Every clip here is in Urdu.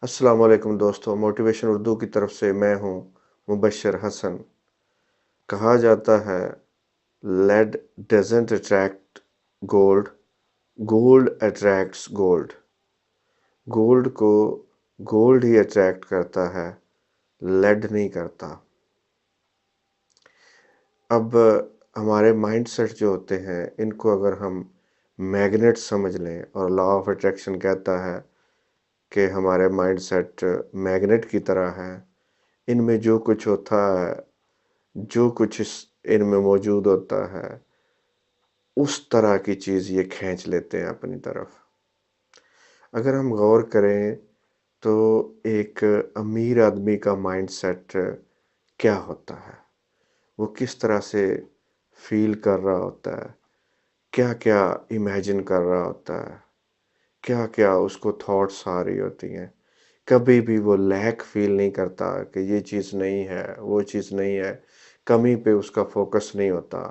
السلام علیکم دوستو، موٹیویشن اردو کی طرف سے میں ہوں مبشر حسن۔ کہا جاتا ہے lead doesn't attract gold, gold attracts gold. Gold کو گولڈ ہی اٹریکٹ کرتا ہے، لیڈ نہیں کرتا۔ اب ہمارے مائنڈ سیٹ جو ہوتے ہیں ان کو اگر ہم میگنیٹ سمجھ لیں، اور لا آف اٹریکشن کہتا ہے کہ ہمارے مائنڈ سیٹ میگنیٹ کی طرح ہے، ان میں جو کچھ ہوتا ہے، جو کچھ ان میں موجود ہوتا ہے، اس طرح کی چیز یہ کھینچ لیتے ہیں اپنی طرف۔ اگر ہم غور کریں تو ایک امیر آدمی کا مائنڈ سیٹ کیا ہوتا ہے، وہ کس طرح سے فیل کر رہا ہوتا ہے، کیا کیا امیجن کر رہا ہوتا ہے، کیا کیا اس کو تھاٹس آ رہی ہوتی ہیں۔ کبھی بھی وہ لیک فیل نہیں کرتا کہ یہ چیز نہیں ہے، وہ چیز نہیں ہے، کمی پہ اس کا فوکس نہیں ہوتا۔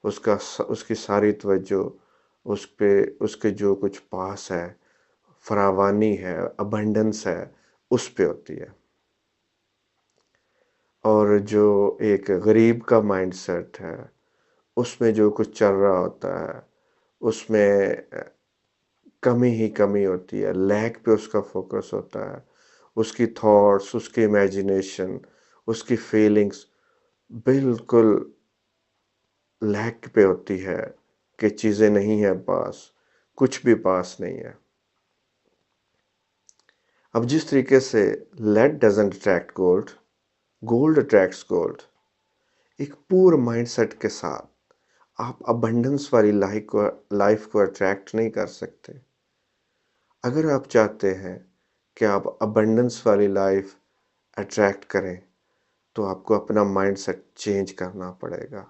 اس کی ساری توجہ اس پہ، اس کے جو کچھ پاس ہے، فراوانی ہے، ابنڈنس ہے، اس پہ ہوتی ہے۔ اور جو ایک غریب کا مائنڈ سیٹ ہے، اس میں جو کچھ چل رہا ہوتا ہے، اس میں کمی ہی کمی ہوتی ہے، لیک پہ اس کا فوکس ہوتا ہے۔ اس کی تھاٹس، اس کی امیجنیشن، اس کی فیلنگز بالکل لیک پہ ہوتی ہے کہ چیزیں نہیں ہیں پاس، کچھ بھی پاس نہیں ہے۔ اب جس طریقے سے lead doesn't attract gold, gold attracts gold, ایک پور مائنڈ سیٹ کے ساتھ آپ ابنڈنس والی لائف کو اٹریکٹ نہیں کر سکتے۔ اگر آپ چاہتے ہیں کہ آپ ابنڈنس والی لائف اٹریکٹ کریں تو آپ کو اپنا مائنڈ سیٹ چینج کرنا پڑے گا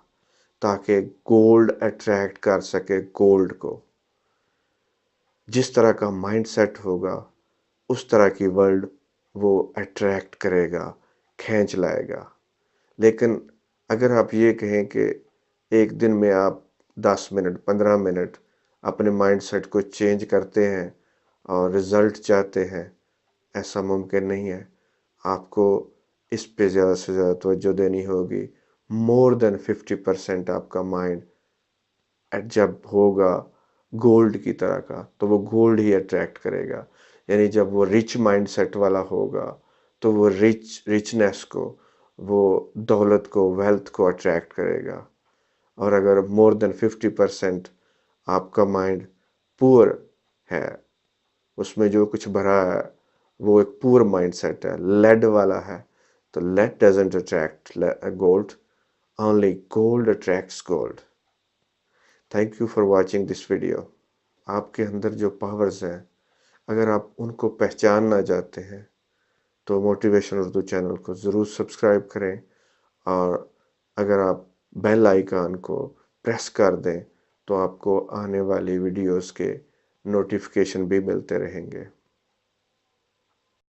تاکہ گولڈ اٹریکٹ کر سکے گولڈ کو۔ جس طرح کا مائنڈ سیٹ ہوگا اس طرح کی ورلڈ وہ اٹریکٹ کرے گا، کھینچ لائے گا۔ لیکن اگر آپ یہ کہیں کہ ایک دن میں آپ 10 منٹ 15 منٹ اپنے مائنڈ سیٹ کو چینج کرتے ہیں اور رزلٹ چاہتے ہیں، ایسا ممکن نہیں ہے۔ آپ کو اس پہ زیادہ سے زیادہ توجہ دینی ہوگی۔ مور دین 50% آپ کا مائنڈ جب ہوگا گولڈ کی طرح کا تو وہ گولڈ ہی اٹریکٹ کرے گا۔ یعنی جب وہ رچ مائنڈ سیٹ والا ہوگا تو وہ رچنس کو، وہ دولت کو، ویلتھ کو اٹریکٹ کرے گا۔ اور اگر مور دین 50% آپ کا مائنڈ پور ہے، اس میں جو کچھ بھرا ہے وہ ایک پور مائنڈ سیٹ ہے، لیڈ والا ہے، تو lead doesn't attract gold, only gold attracts gold۔ Thank you for watching this video. آپ کے اندر جو پاورز ہیں، اگر آپ ان کو پہچاننا چاہتے ہیں تو موٹیویشن اردو چینل کو ضرور سبسکرائب کریں، اور اگر آپ بیل آئیکن کو پریس کر دیں تو آپ کو آنے والی ویڈیوز کے نوٹیفیکیشن بھی ملتے رہیں گے۔